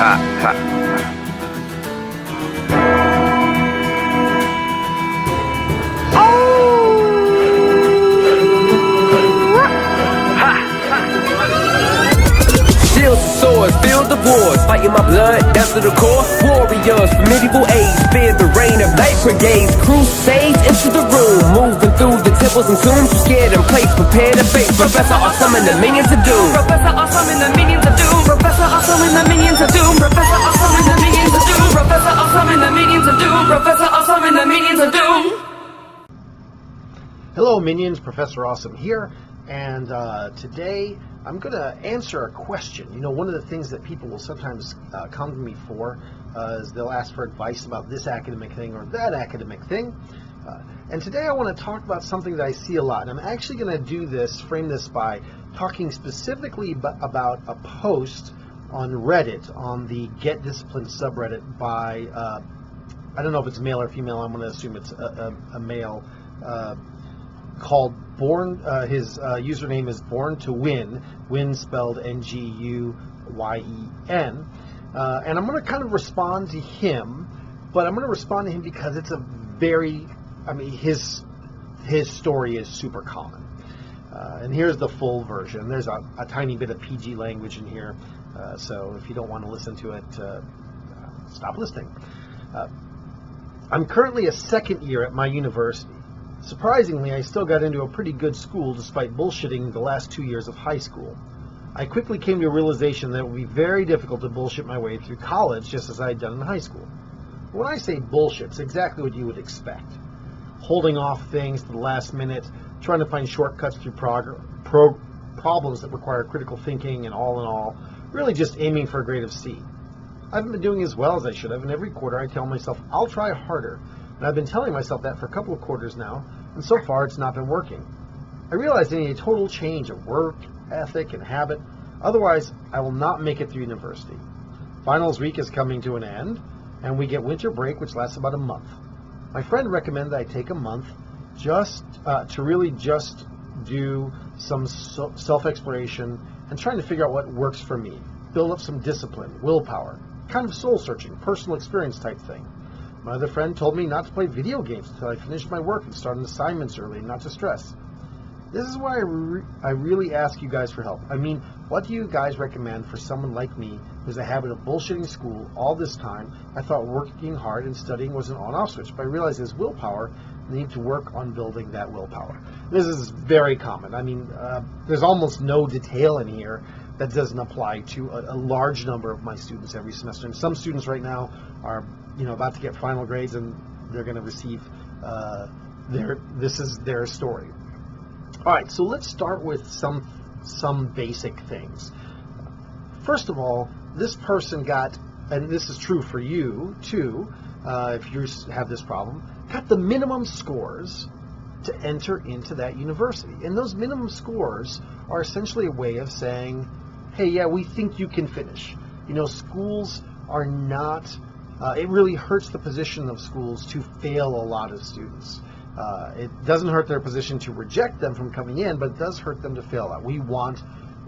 Ha, ha. Shields and swords, field of wars, fighting my blood down to the core. Warriors from medieval age, fear the reign of night brigades. Crusades into the room, moving through the temples and tombs. You scared and place, prepare to face Professor Awesome and the minions of doom. Professor Awesome and the minions of doom. Professor Awesome and the minions of doom. Professor Awesome and the minions of doom. Professor Awesome and the minions of doom. Professor Awesome and the minions of doom. Hello Minions, Professor Awesome here, and today I'm going to answer a question. You know, one of the things that people will sometimes come to me for is they'll ask for advice about this academic thing or that academic thing. And today I want to talk about something that I see a lot. And I'm actually going to frame this by talking specifically about a post on Reddit, on the Get Disciplined subreddit by, I don't know if it's male or female, I'm going to assume it's a male, called Born, his username is Born to Win, win spelled Nguyen, and I'm going to kind of respond to him, but I'm going to respond to him because it's his story is super common, and here's the full version. There's a tiny bit of PG language in here, so if you don't want to listen to it, stop listening. I'm currently a second year at my university. Surprisingly, I still got into a pretty good school despite bullshitting the last 2 years of high school. I quickly came to a realization that it would be very difficult to bullshit my way through college just as I had done in high school. When I say bullshit, it's exactly what you would expect. Holding off things to the last minute, trying to find shortcuts through problems that require critical thinking, and all in all, really just aiming for a grade of C. I haven't been doing as well as I should have, and every quarter I tell myself I'll try harder. And I've been telling myself that for a couple of quarters now, and so far it's not been working. I realize I need a total change of work, ethic, and habit, otherwise I will not make it through university. Finals week is coming to an end, and we get winter break, which lasts about a month. My friend recommended I take a month just to really just do some self-exploration and trying to figure out what works for me, build up some discipline, willpower, kind of soul-searching, personal experience type thing. My other friend told me not to play video games until I finished my work and started assignments early and not to stress. This is why I really ask you guys for help. I mean, what do you guys recommend for someone like me who's a habit of bullshitting school all this time? I thought working hard and studying was an on-off switch, but I realized there's willpower and I need to work on building that willpower. This is very common. I mean, there's almost no detail in here that doesn't apply to a large number of my students every semester. And some students right now are about to get final grades, and they're going to receive this is their story. All right, so let's start with some basic things. First of all, this person got, and this is true for you too, if you have this problem, got the minimum scores to enter into that university. And those minimum scores are essentially a way of saying, hey, yeah, we think you can finish. Schools are not, it really hurts the position of schools to fail a lot of students. It doesn't hurt their position to reject them from coming in, but it does hurt them to fail out. We want,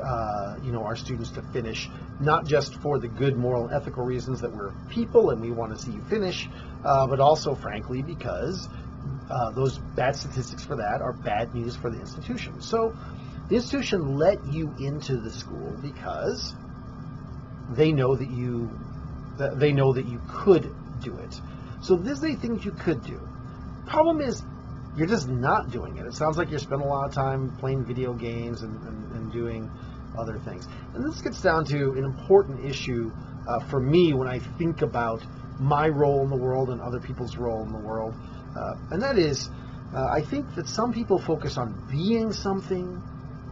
our students to finish, not just for the good moral and ethical reasons that we're people and we want to see you finish, but also, frankly, because those bad statistics for that are bad news for the institution. So the institution let you into the school because they know that you could do it. So these are the things you could do. Problem is, you're just not doing it. It sounds like you're spending a lot of time playing video games and doing other things. And this gets down to an important issue for me when I think about my role in the world and other people's role in the world. And that is, I think that some people focus on being something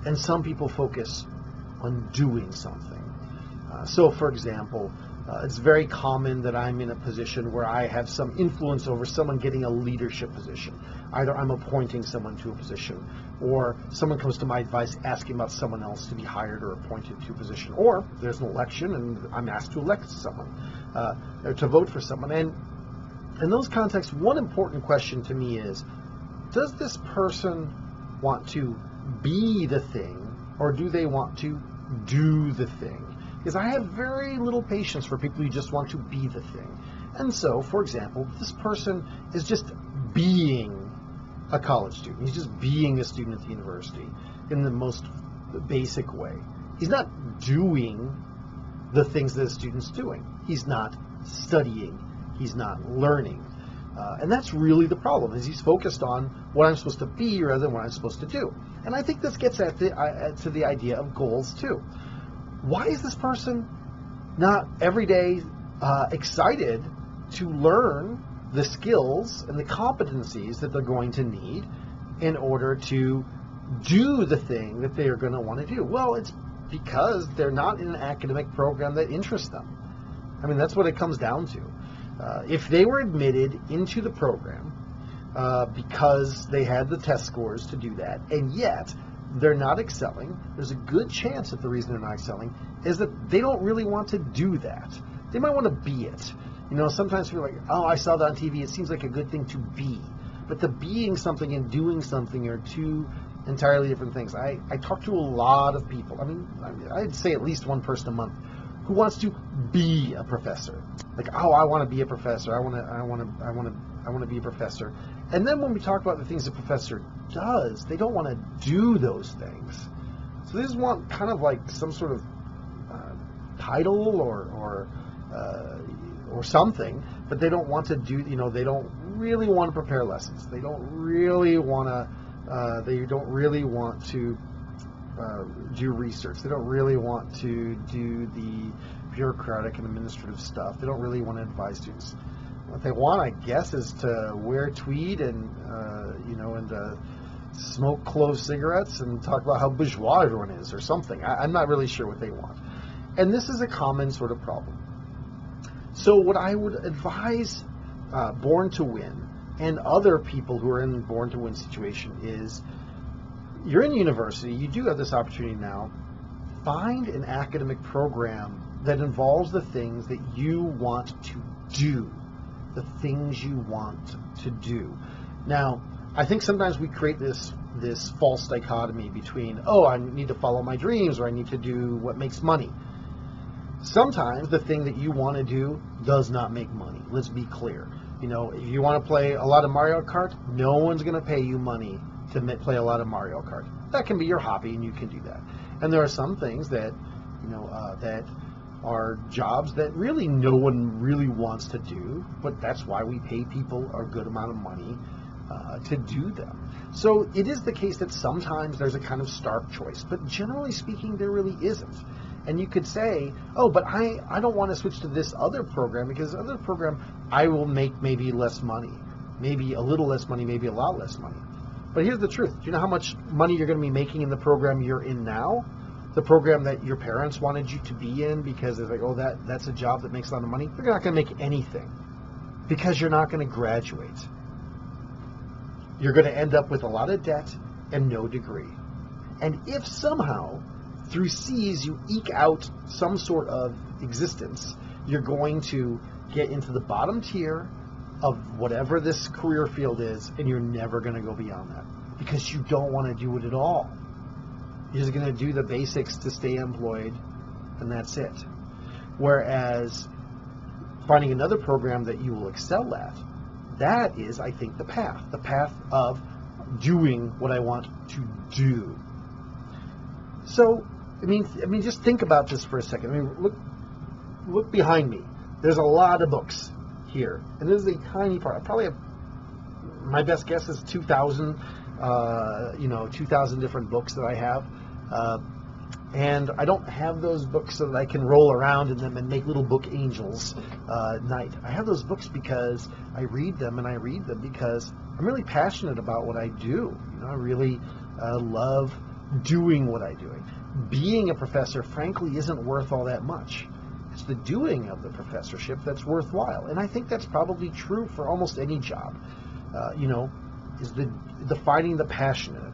and some people focus on doing something. So, for example, it's very common that I'm in a position where I have some influence over someone getting a leadership position. Either I'm appointing someone to a position, or someone comes to my advice asking about someone else to be hired or appointed to a position, or there's an election and I'm asked to elect someone, or to vote for someone. And in those contexts, one important question to me is, does this person want to be the thing, or do they want to do the thing? because I have very little patience for people who just want to be the thing. And so, for example, this person is just being a college student. He's just being a student at the university in the most basic way. He's not doing the things that a student's doing. He's not studying. He's not learning. And that's really the problem, is he's focused on what I'm supposed to be rather than what I'm supposed to do. And I think this gets at to the idea of goals too. Why is this person not every day excited to learn the skills and the competencies that they're going to need in order to do the thing that they are going to want to do? Well, it's because they're not in an academic program that interests them. I mean, that's what it comes down to. If they were admitted into the program because they had the test scores to do that, and yet they're not excelling, there's a good chance that the reason they're not excelling is that they don't really want to do that. They might want to be it. You know, sometimes people are like, oh, I saw that on TV, it seems like a good thing to be. But the being something and doing something are two entirely different things. I talk to a lot of people. I mean, I'd say at least one person a month who wants to be a professor. Like, oh, I want to be a professor. I want to be a professor. And then when we talk about the things a professor does, they don't want to do those things. So they just want kind of like some sort of title or something, but they don't want to do. You know, they don't really want to prepare lessons. They don't really want to. They don't really want to do research. They don't really want to do the bureaucratic and administrative stuff. They don't really want to advise students. What they want, I guess, is to wear tweed and smoke clove cigarettes and talk about how bourgeois everyone is or something. I'm not really sure what they want. And this is a common sort of problem. So what I would advise Born to Win and other people who are in the Born to Win situation is, you're in university, you do have this opportunity now, find an academic program that involves the things that you want to do. The things you want to do. Now, I think sometimes we create this false dichotomy between, oh, I need to follow my dreams or I need to do what makes money. Sometimes the thing that you want to do does not make money. Let's be clear. You know, if you want to play a lot of Mario Kart, no one's going to pay you money to play a lot of Mario Kart. That can be your hobby and you can do that. And there are some things that, that are jobs that really no one really wants to do, but that's why we pay people a good amount of money to do them. So it is the case that sometimes there's a kind of stark choice, but generally speaking, there really isn't. And you could say, oh, but I don't want to switch to this other program because this other program I will make maybe less money, maybe a little less money, maybe a lot less money. But here's the truth. Do you know how much money you're going to be making in the program you're in now? The program that your parents wanted you to be in because they're like, oh, that's a job that makes a lot of money. You're not going to make anything because you're not going to graduate. You're going to end up with a lot of debt and no degree. And if somehow through C's you eke out some sort of existence, you're going to get into the bottom tier of whatever this career field is, and you're never going to go beyond that because you don't want to do it at all. You're just going to do the basics to stay employed, and that's it. Whereas finding another program that you will excel at, that is, I think, the path of doing what I want to do. So, I mean, just think about this for a second. I mean, look behind me. There's a lot of books here, and this is a tiny part. I probably have, my best guess is 2,000, 2,000 different books that I have, and I don't have those books so that I can roll around in them and make little book angels at night. I have those books because I read them, and I read them because I'm really passionate about what I do. I really love doing what I'm doing. Being a professor, frankly, isn't worth all that much. It's the doing of the professorship that's worthwhile. And I think that's probably true for almost any job, is the finding the passion in it.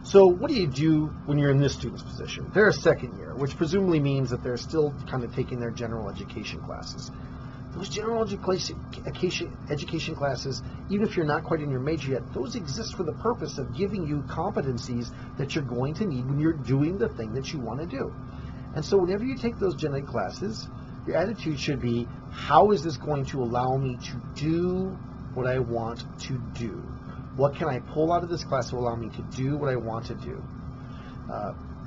So what do you do when you're in this student's position? They're a second year, which presumably means that they're still kind of taking their general education classes. Those general education classes, even if you're not quite in your major yet, those exist for the purpose of giving you competencies that you're going to need when you're doing the thing that you want to do. And so whenever you take those gen ed classes, your attitude should be, how is this going to allow me to do what I want to do? What can I pull out of this class to allow me to do what I want to do?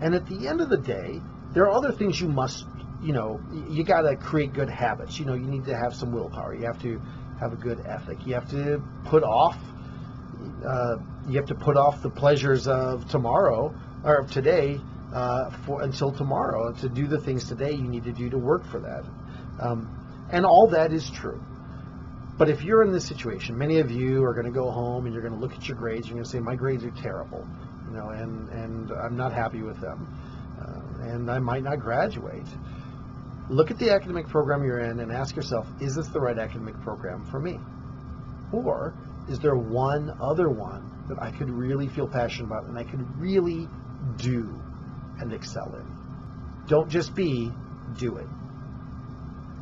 And at the end of the day, there are other things you must, you got to create good habits. You need to have some willpower. You have to have a good ethic. You have to put off the pleasures of tomorrow or of today until tomorrow. To do the things today you need to do to work for that. And all that is true. But if you're in this situation, many of you are going to go home and you're going to look at your grades. You're going to say, my grades are terrible, and I'm not happy with them, and I might not graduate. Look at the academic program you're in and ask yourself, is this the right academic program for me? Or is there one other one that I could really feel passionate about and I could really do and excel in? Don't just be, do it.